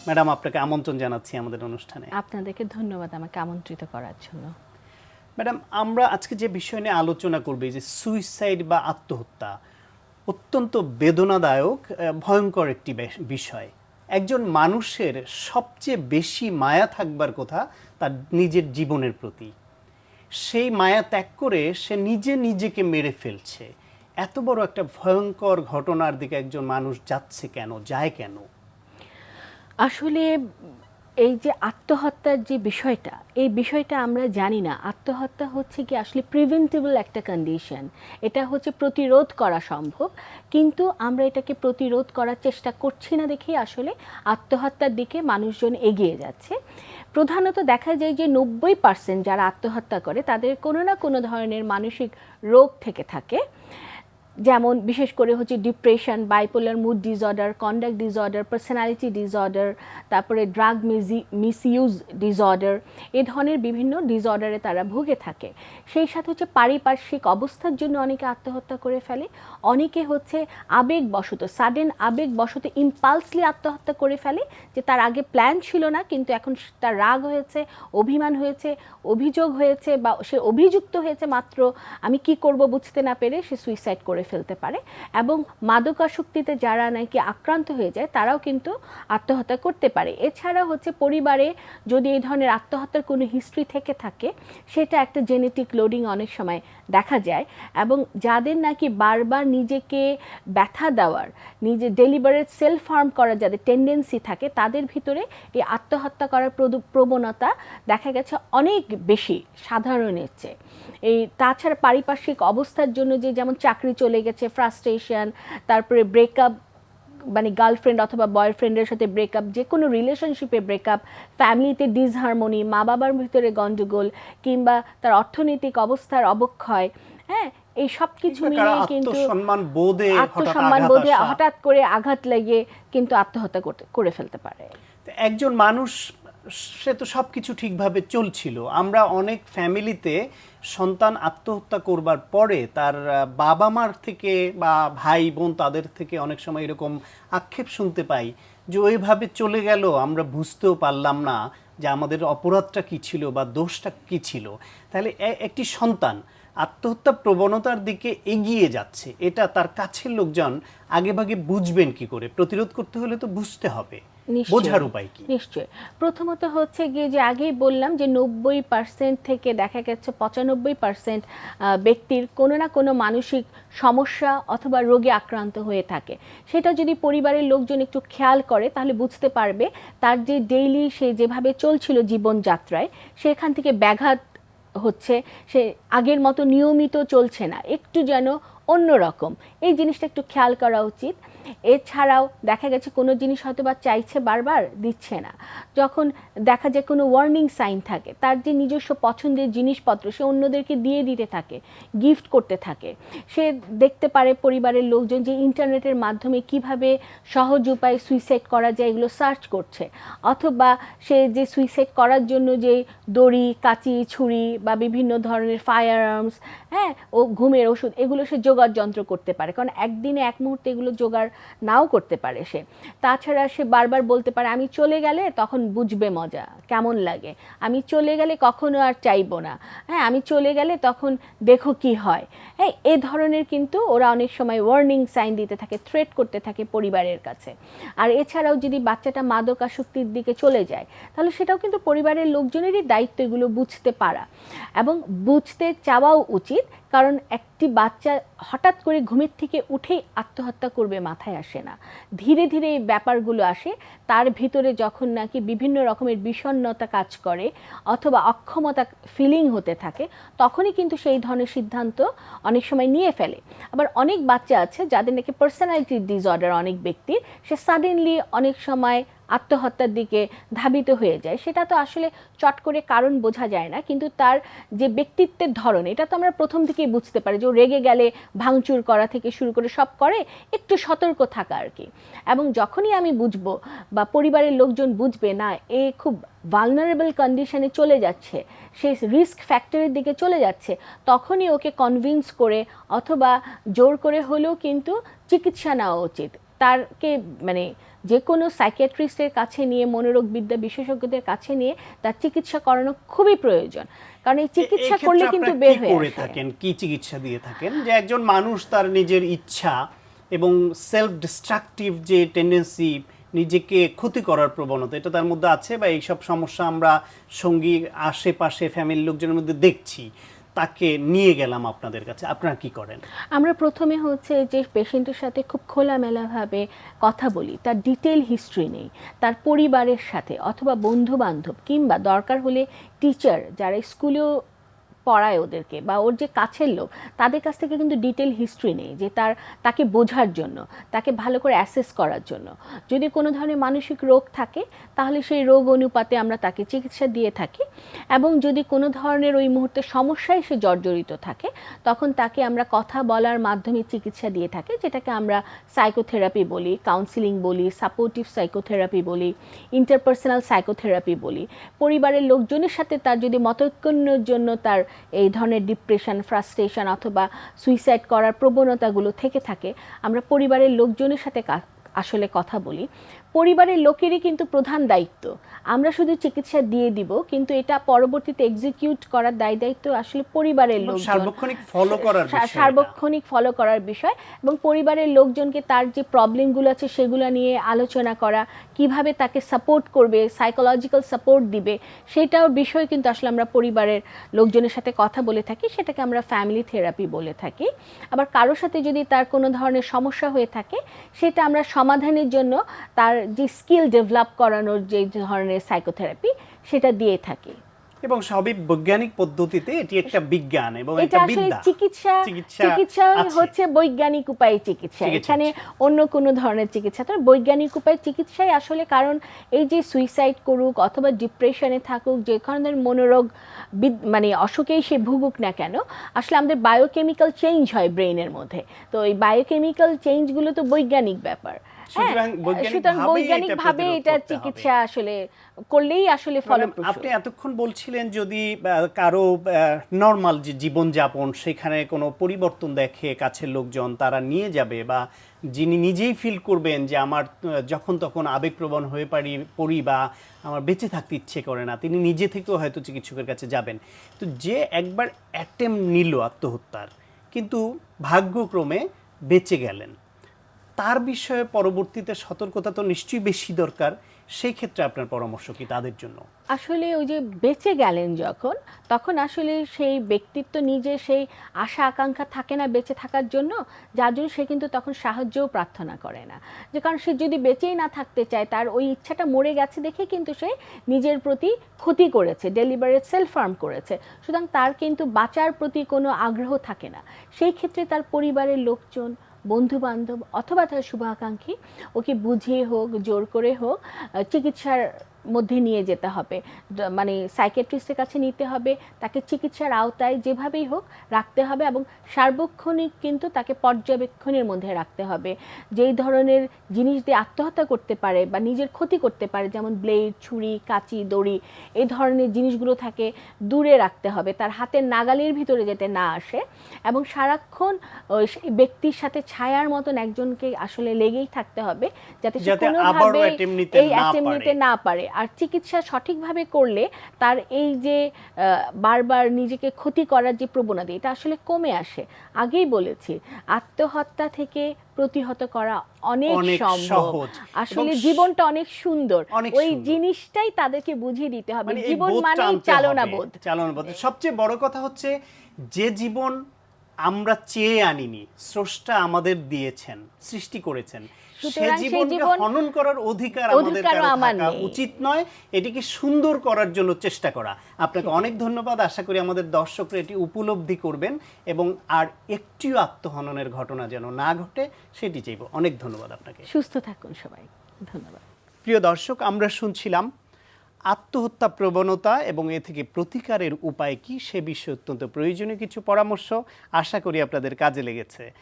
Madam, আপনাকে আমন্ত্রণ জানাচ্ছি আমাদের অনুষ্ঠানে। আপনাদেরকে ধন্যবাদ আমাকে আমন্ত্রিত করার জন্য। ম্যাডাম, আমরা আজকে যে বিষয় নিয়ে আলোচনা করব, এই যে সুইসাইড বা আত্মহত্যা, অত্যন্ত বেদনাদায়ক, ভয়ঙ্কর একটি বিষয়। একজন মানুষের সবচেয়ে বেশি মায়া থাকবার কথা তার নিজের জীবনের প্রতি। সেই মায়া ত্যাগ করে সে নিজে নিজেকে মেরে ফেলছে। এত বড় একটা ভয়ঙ্কর ঘটনার দিকে একজন মানুষ যাচ্ছে কেন, যায় কেন? আসলে এই যে আত্মহত্যার যে বিষয়টা, এই বিষয়টা আমরা জানি না। আত্মহত্যা হচ্ছে কি আসলে প্রিভেন্টেবল একটা কন্ডিশন, এটা হচ্ছে প্রতিরোধ করা সম্ভব, কিন্তু আমরা এটাকে প্রতিরোধ করার চেষ্টা করছি না দেখেই আসলে আত্মহত্যার দিকে মানুষজন এগিয়ে যাচ্ছে। প্রধানত দেখা যায় যে 90% যারা আত্মহত্যা করে তাদের কোনো না কোনো ধরনের মানসিক রোগ থেকে থাকে, যেমন বিশেষ করে হচ্ছে depression, bipolar mood disorder, conduct disorder, personality disorder, তারপরে ড্রাগ মিসইউজ ডিসঅর্ডার, এ ধরনের বিভিন্ন ডিসঅর্ডারে তারা ভুগে থাকে। সেই সাথে হচ্ছে পারিপার্শ্বিক অবস্থার জন্য অনেকে আত্মহত্যা করে ফেলে, অনেকে হচ্ছে আবেগবশত, সাডেন আবেগবশত ইম্পালসলি আত্মহত্যা করে ফেলে, যে তার আগে প্ল্যান ছিল না, কিন্তু এখন তার রাগ হয়েছে, অভিমান হয়েছে, অভিযোগ হয়েছে, বা সে অভিযুক্ত হয়েছে মাত্র, আমি কি করব বুঝতে না পেরে সে সুইসাইড করে ফেলতে পারে। এবং মাদকাসক্তিতে যারা নাকি আক্রান্ত হয়ে যায় তারাও কিন্তু আত্মহত্যা করতে পারে। এছাড়া হচ্ছে পরিবারে যদি এই ধরনের আত্মহত্যার কোনো হিস্ট্রি থেকে থাকে, সেটা একটা জেনেটিক লোডিং অনেক সময় দেখা যায়। এবং যাদের নাকি বারবার নিজেকে ব্যথা দেওয়ার, নিজে ডেলিবারেট সেলফ হার্ম করার যাদের টেন্ডেন্সি থাকে, তাদের ভিতরে এই আত্মহত্যা করার প্রবণতা দেখা গেছে অনেক বেশি সাধারণের চেয়ে। এই তাছাড়া পারিপার্শ্বিক অবস্থার জন্য যে যেমন চাকরি চলে গেছে, ফ্রাস্ট্রেশন, তারপরে ব্রেকআপ, মানে গার্লফ্রেন্ড অথবা বয়ফ্রেন্ডের সাথে ব্রেকআপ, যে কোনো রিলেশনশিপে ব্রেকআপ, ফ্যামিলিতে ডিসহারমোনি, মা বাবার ভিতরে গণ্ডগোল, কিংবা তার অর্থনৈতিক অবস্থার অবক্ষয়, হ্যাঁ, এই সব কিছু মিলিয়ে কিন্তু আত্মসম্মান বোধে হঠাৎ করে আঘাত লেগে কিন্তু আত্মহত্যা করে ফেলতে পারে। একজন মানুষ, সে তো সব কিছু ঠিকভাবে চলছিল। আমরা অনেক ফ্যামিলিতে সন্তান আত্মহত্যা করবার পরে তার বাবা মার থেকে বা ভাই বোন তাদের থেকে অনেক সময় এরকম আক্ষেপ শুনতে পাই যে ওইভাবে চলে গেল, আমরা বুঝতেও পারলাম না যে আমাদের অপরাধটা কী ছিল বা দোষটা কী ছিল। তাহলে একটি সন্তান আত্মহত্যা প্রবণতার দিকে এগিয়ে যাচ্ছে, এটা তার কাছের লোকজন আগেভাগে বুঝবেন কি করে? প্রতিরোধ করতে হলে তো বুঝতে হবে, বোঝার উপায় কি? নিশ্চয়, প্রথমত হচ্ছে গিয়ে যে আগেই বললাম যে 90% থেকে দেখা গেছে 95% ব্যক্তির কোনো না কোনো মানসিক সমস্যা অথবা রোগে আক্রান্ত হয়ে থাকে। সেটা যদি পরিবারের লোকজন একটু খেয়াল করে তাহলে বুঝতে পারবে তার যে ডেইলি সে যেভাবে চলছিল জীবনযাত্রায়, সেখান থেকে ব্যাঘাত হচ্ছে, সে আগের মতো নিয়মিত চলছে না, একটু যেন অন্যরকম। এই জিনিসটা একটু খেয়াল করা উচিত। এছাড়াও দেখা গেছে কোনো জিনিস হয়তো বা চাইছে, বারবার দিচ্ছে না। যখন দেখা যায় কোনো ওয়ার্নিং সাইন থাকে, তার যে নিজস্ব পছন্দের জিনিসপত্র সে অন্যদেরকে দিয়ে দিতে থাকে, গিফট করতে থাকে। সে দেখতে পারে পরিবারের লোকজন যে ইন্টারনেটের মাধ্যমে কিভাবে সহজ উপায়ে সুইসাইড করা যায় এগুলো সার্চ করছে, অথবা সে যে সুইসাইড করার জন্য যে দড়ি, কাঁচি, ছুরি বা বিভিন্ন ধরনের ফায়ার আর্মস, হ্যাঁ, ও ঘুমের ওষুধ, এগুলো সে জোগাড় যন্ত্র করতে পারে, কারণ একদিনে এক মুহূর্তে এগুলো জোগাড় নাও করতে পারে সে। তাছাড়া সে বারবার বলতে পারে আমি চলে গেলে তখন বুঝবে মজা কেমন লাগে, আমি চলে গেলে কখনো আর চাইবো না, হ্যাঁ, আমি চলে গেলে তখন দেখো কি হয়। হ্যাঁ, এ ধরনের কিন্তু ওরা অনেক সময় ওয়ার্নিং সাইন দিতে থাকে, থ্রেট করতে থাকে পরিবারের কাছে। আর এছাড়াও যদি বাচ্চাটা মাদকাসক্তির দিকে চলে যায়, তাহলে সেটাও কিন্তু পরিবারের লোকজনেরই দায়িত্ব এগুলো বুঝতে পারা, এবং বুঝতে চাওয়াও উচিত। কারণ একটি বাচ্চা হঠাৎ করে ঘুমের থেকে উঠেই আত্মহত্যা করবে মাথায় আসে না, ধীরে ধীরে এই ব্যাপারগুলো আসে। তার ভিতরে যখন নাকি বিভিন্ন রকমের বিষণ্ণতা কাজ করে অথবা অক্ষমতা ফিলিং হতে থাকে, তখনই কিন্তু সেই ধরনের সিদ্ধান্ত অনেক সময় নিয়ে ফেলে। আবার অনেক বাচ্চা আছে যাদের নাকি পার্সোনালিটি ডিসঅর্ডার, অনেক ব্যক্তির, সে সাডেনলি অনেক সময় আত্মহত্যার দিকে ধাবিত হয়ে যায়। সেটা তো আসলে চট করে কারণ বোঝা যায় না, কিন্তু তার যে ব্যক্তিত্বের ধরন, এটা তো আমরা প্রথম থেকেই বুঝতে পারি যে ও রেগে গেলে ভাঙচুর করা থেকে শুরু করে সব করে, একটু সতর্ক থাকা আর কি। এবং যখনই আমি বুঝবো বা পরিবারের লোকজন বুঝবে না এ খুব ভালনারেবল কন্ডিশনে চলে যাচ্ছে, সে রিস্ক ফ্যাক্টরের দিকে চলে যাচ্ছে, তখনই ওকে কনভিন্স করে অথবা জোর করে হলেও কিন্তু চিকিৎসা নেওয়া উচিত। তারকে মানে যে কোনো সাইকিয়াট্রিস্টের কাছে নিয়ে, মনোরোগবিদ্যা বিশেষজ্ঞদের কাছে নিয়ে তার চিকিৎসা করানো খুবই প্রয়োজন, কারণ এই চিকিৎসা করলে কিন্তু বের হয়ে করে আসে। থাকেন, কি চিকিৎসা দিয়ে থাকেন যে একজন মানুষ তার নিজের ইচ্ছা এবং সেলফ ডিস্ট্রাকটিভ যে টেন্ডেন্সি, নিজেকে ক্ষতি করার প্রবণতা, এটা তার মধ্যে আছে, বা এইসব সমস্যা আমরা সঙ্গী আশেপাশে ফ্যামিলির লোকজনের মধ্যে দেখছি, তাকে নিয়ে গেলাম আপনাদের কাছে, আপনারা কি করেন? আমরা প্রথমে হচ্ছে যে পেশেন্টের সাথে খুব খোলামেলাভাবে কথা বলি, তার ডিটেল হিস্ট্রি নেই, তার পরিবারের সাথে অথবা বন্ধু বান্ধব কিংবা দরকার হলে টিচার যারা স্কুলেও পড়ায় ওদেরকে বা ওর যে কাছের লোক, তাদের কাছ থেকে কিন্তু ডিটেল হিস্ট্রি নেই, যে তাকে বোঝার জন্য, তাকে ভালো করে অ্যাসেস করার জন্য। যদি কোনো ধরনের মানসিক রোগ থাকে তাহলে সেই রোগ অনুপাতে আমরা তাকে চিকিৎসা দিয়ে থাকি, এবং যদি কোনো ধরনের ওই মুহূর্তে সমস্যায় সে জর্জরিত থাকে তখন তাকে আমরা কথা বলার মাধ্যমে চিকিৎসা দিয়ে থাকি, যেটাকে আমরা সাইকোথেরাপি বলি, কাউন্সিলিং বলি, সাপোর্টিভ সাইকোথেরাপি বলি, ইন্টারপার্সোনাল সাইকোথেরাপি বলি। পরিবারের লোকজনের সাথে তার যদি মতৈক্যের জন্য তার এই ধরনের ডিপ্রেশন, ফ্রাস্ট্রেশন অথবা সুইসাইড করার প্রবণতাগুলো থেকে থাকে, আমরা পরিবারের লোকজনের সাথে আসলে কথা বলি। পরিবারের লোকেরই কিন্তু প্রধান দায়িত্ব, আমরা শুধু চিকিৎসা দিয়ে দিব, কিন্তু এটা পরবর্তীতে এক্সিকিউট করার দায়িত্ব আসলে পরিবারের লোকজন, সার্বক্ষণিক ফলো করার বিষয়, সার্বক্ষণিক ফলো করার বিষয়, এবং পরিবারের লোকজনকে তার যে প্রবলেমগুলো আছে সেগুলো নিয়ে আলোচনা করা, কিভাবে তাকে সাপোর্ট করবে, সাইকোলজিক্যাল সাপোর্ট দিবে, সেটাও বিষয় কিন্তু আসলে আমরা পরিবারের লোকজনের সাথে কথা বলে থাকি, সেটাকে আমরা ফ্যামিলি থেরাপি বলে থাকি। আবার কারোর সাথে যদি তার কোনো ধরনের সমস্যা হয়ে থাকে, সেটা আমরা সমাধানের জন্য তার যে স্কিল ডেভেলপ করানোর যে ধরনের সাইকোথেরাপি সেটা দিয়ে থাকি। এবং সবই বৈজ্ঞানিক পদ্ধতিতে, এটি একটা বিজ্ঞান এবং এটা একটা আসলে বিদ্যা। চিকিৎসা হচ্ছে বৈজ্ঞানিক উপায়ে চিকিৎসা, এখানে অন্য কোনো ধরনের চিকিৎসা তো বৈজ্ঞানিক উপায়ে চিকিৎসাই আসলে। কারণ এই যে সুইসাইড করুক অথবা ডিপ্রেশনে থাকুক, যে ধরনের মনোরোগ মানে অসুখেই সে ভুগুক না কেন, আসলে আমাদের বায়োকেমিক্যাল চেঞ্জ হয় ব্রেইনের মধ্যে, তো এই বায়োকেমিক্যাল চেঞ্জগুলো তো বৈজ্ঞানিক ব্যাপার। সুতরাং বৈজ্ঞানিকভাবে এটা চিকিৎসা আসলে করলেই আসলে ফলপ্রসূ। আপনি এতক্ষণ বলছিলেন যদি কারো নর্মাল যে জীবনযাপন সেখানে কোনো পরিবর্তন দেখে কাছের লোকজন, তারা নিয়ে যাবে, বা যিনি নিজেই ফিল করবেন যে আমার যখন তখন আবেগপ্রবণ হয়ে পড়ি বা আমার বেঁচে থাকতে ইচ্ছে করে না, তিনি নিজে থেকেও হয়তো চিকিৎসকের কাছে যাবেন। তো যে একবার অ্যাটেম্প নিল আত্মহত্যার, কিন্তু ভাগ্যক্রমে বেঁচে গেলেন, তার বিষয়ে পরবর্তীতে সতর্কতা তো নিশ্চয়ই বেশি দরকার। সেই ক্ষেত্রে আপনার পরামর্শ কি তাদের জন্য? আসলে ওই যে বেঁচে গেলেন যখন, তখন আসলে সেই ব্যক্তিত্ব নিজে সেই আশা আকাঙ্ক্ষা থাকে না বেঁচে থাকার জন্য, যার জন্য সে কিন্তু তখন সাহায্যও প্রার্থনা করে না। যে কারণ সে যদি বেঁচেই না থাকতে চায়, তার ওই ইচ্ছাটা মরে গেছে দেখে কিন্তু সে নিজের প্রতি ক্ষতি করেছে, ডেলিবারেট সেলফ হার্ম করেছে, সুতরাং তার কিন্তু বাঁচার প্রতি কোনো আগ্রহ থাকে না। সেই ক্ষেত্রে তার পরিবারের লোকজন, বন্ধু বান্ধব অথবা তার শুভাকাঙ্ক্ষী ওকে বুঝিয়ে হোক, জোর করে হোক, চিকিৎসার মধ্যে নিয়ে যেতে হবে, মানে সাইকিয়াট্রিস্টের কাছে নিতে হবে, তাকে চিকিৎসার আওতায় যেভাবেই হোক রাখতে হবে, এবং সার্বক্ষণিক কিন্তু তাকে পর্যবেক্ষণের মধ্যে রাখতে হবে। যেই ধরনের জিনিস দিয়ে আত্মহত্যা করতে পারে বা নিজের ক্ষতি করতে পারে, যেমন ব্লেড, ছুরি, কাঁচি, দড়ি, এই ধরনের জিনিসগুলো থাকে দূরে রাখতে হবে, তার হাতের নাগালের ভিতরে যাতে না আসে, এবং সারাক্ষণ সেই ব্যক্তির সাথে ছায়ার মতন একজনকে আসলে লেগেই থাকতে হবে, যাতে সে কোনোভাবে এই অ্যাটেম্প নিতে না পারে। আর চিকিৎসা সঠিকভাবে করলে তার এই যে বারবার নিজেকে ক্ষতি করার যে প্রবণতা, এটা আসলে কমে আসে। আগেই বলেছি, আত্মহত্যা থেকে প্রতিহত করা অনেক সহজ, আসলে জীবনটা অনেক সুন্দর, ওই জিনিসটাই তাদেরকে বুঝিয়ে দিতে হবে। জীবন মানে চালনাবোধ। সবচেয়ে বড় কথা হচ্ছে যে জীবন আমরা চেয়ে আনিনি, স্রষ্টা আমাদের দিয়েছেন, সৃষ্টি করেছেন, সে জীবনকে হনন করার অধিকার আমাদের থাকা উচিত নয়। এটিকে সুন্দর করার জন্য চেষ্টা করা। আপনাকে অনেক ধন্যবাদ। আশা করি আমাদের দর্শকরা এটি উপলব্ধি করবেন এবং আর একটিও আত্মহননের ঘটনা যেন না ঘটে সেটি চাইব। অনেক ধন্যবাদ আপনাকে। সুস্থ থাকুন সবাই। ধন্যবাদ। প্রিয় দর্শক, আমরা শুনছিলাম আত্মহত্যা প্রবণতা এবং এ থেকে প্রতিকারের উপায় কি, সে বিষয়ে অত্যন্ত প্রয়োজনীয় কিছু পরামর্শ। আশা করি আপনাদের কাজে লেগেছে।